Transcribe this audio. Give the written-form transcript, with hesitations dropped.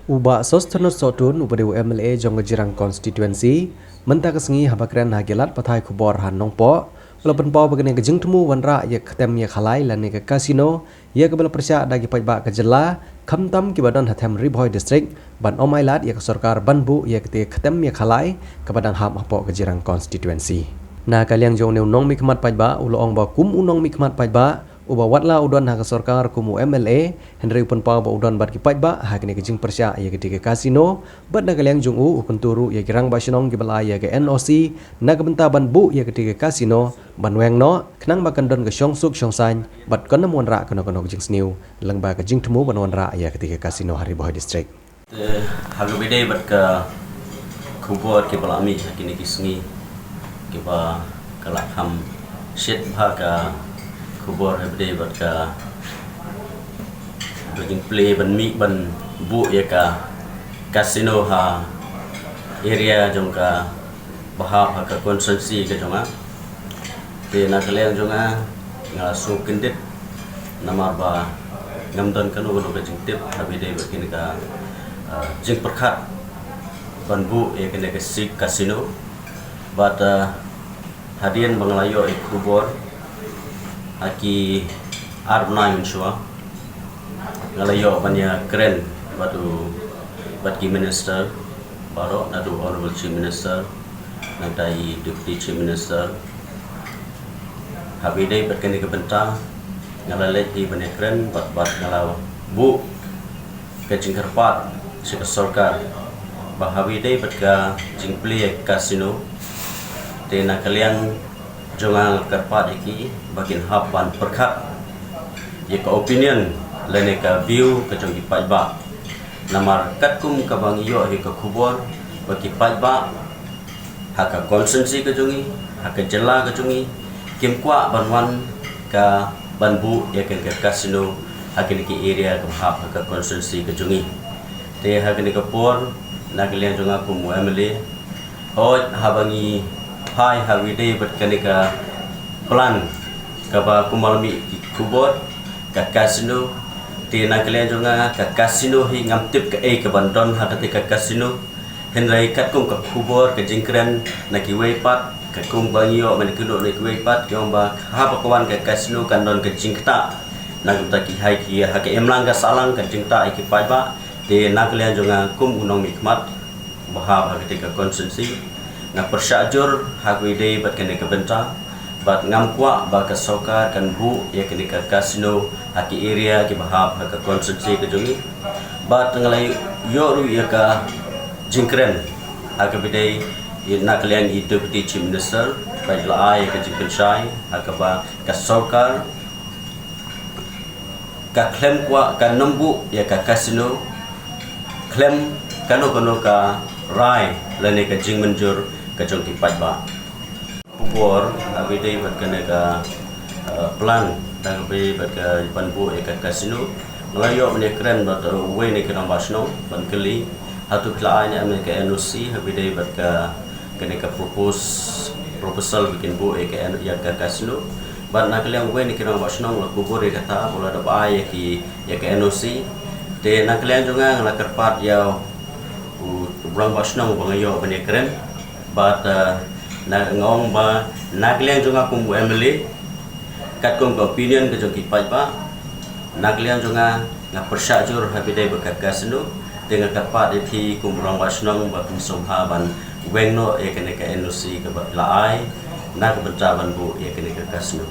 Uba sostenot sotun ubade MLA jonggajirang constituency menta kesengi habakren hagelat pathai khubor han nongpo walaupun pau bagane kejing temu wanra ya ketem ya khalai lane ke kasino ya kebel persya dagi pajba ke jela khamtam ki badan hatem riboy district ban omailat ya ke sarkar banbu ya ke ketem ya khalai ke badan ham apo kejirang constituency na kaliang jong ne nong mikmat pajba ulong ba kum unong mikmat pajba uba watla udon ha sarkar kumu MLA Henry pun pau ba udon bat ki pajba ha kene kejing persya ya ke kasino bat na kaliang jong u ukenturu ya girang basinong ki bala ya ke NOC na kebenta ban bu ya ke kasino ban weng no knang ba kan don ke syong suk syong san bat kon namon ra kono kono kejing sniu leng ba kejing temu ban wan ra ya ke kasino hari boy district halu bide bat ka kubur ke bala ami kini kisngi ke ba kalak ham shit ba ka kubur habde bat ka begin play ban mi ban bu ya ka kasino ha area jong ka bahap ha ka konsensi ka jonga te na kalian jonga ngala su kendit namar ba ngamdan kanu gono ka jingtip habde bat kini ka jing perkhat ban bu ya kini ka sik kasino bat hadian banglayo kubur aki arbna insua ngalayo banya keren batu batki minister baro nadu honorable chief minister nantai deputy chief minister habidai batkani kebenta ngalalet di banya keren bat ngalaw bu kajing kerpat sika sarkar bahabidai batka jingpli kasino tena kalian jongal kerpat iki bagian hapan perkat ya ka opinion lene ka view ka jong pajba namar katkum ka bang iyo hi ka khubor bagi pajba haka konsensi ka jongi haka jela ka jongi kimkwa banwan ka banbu ya kan ka kasino haka ki area ka hap haka konsensi ka jongi te haka ni ka por nagalian jonga ku mu emily hot habangi hai hawide bat kanika plan kaba kumalmi kubor ka kasino tina kalian jonga ka kasino hi ngamtip ka ka bandon ha ka kasino henrai kat kum ka kubor ka jingkren na ki weipat ka kum bangio man kuno na ki weipat yomba ha pakwan ka kasino kandon ka jingta na gumta ki hai ki ha ka emlang ka salang ka jingta ki paiba te na kalian jonga kum unong mikmat bahab ha ka konsensi na persyajur hagwide bat kene kebenta bat ngamkwa ba ka sokar kan bu ya kene ka kasino haki area ki bahab ka konsensi ke jongi bat ngalai yoru ya ka jingkren hagwide na kalian itu deputy chief minister bajla ai ka jingpenshai hakaba ka sokar ka klem kwa ka nombu ya ka kasino klem kano ka rai lene ka jingmenjur kajong pajba kubur abide bat kena ka plan dan abide bat ka banbu e ka kasino ngalayo mene keren bat we ne kena basno ban keli hatu klaa ne ame ka NOC abide bat ka kena ka proposal bikin bu e ka ya ka kasino ban nakaliang we ne kena basno la kubur e kata bola da bae ya ka NOC te nakaliang jonga ngala kerpat ya ubrang basno bangayo mene keren bat na ngong ba naglian jonga kum MLA kat kum opinion ke jong pajba naglian jonga nga persyajur habide bakakasno dengan kapat di kum rong basnong ba kum somhaban wengno e kene ka NOC ke ba laai na ke bentaban bu e kene ka kasno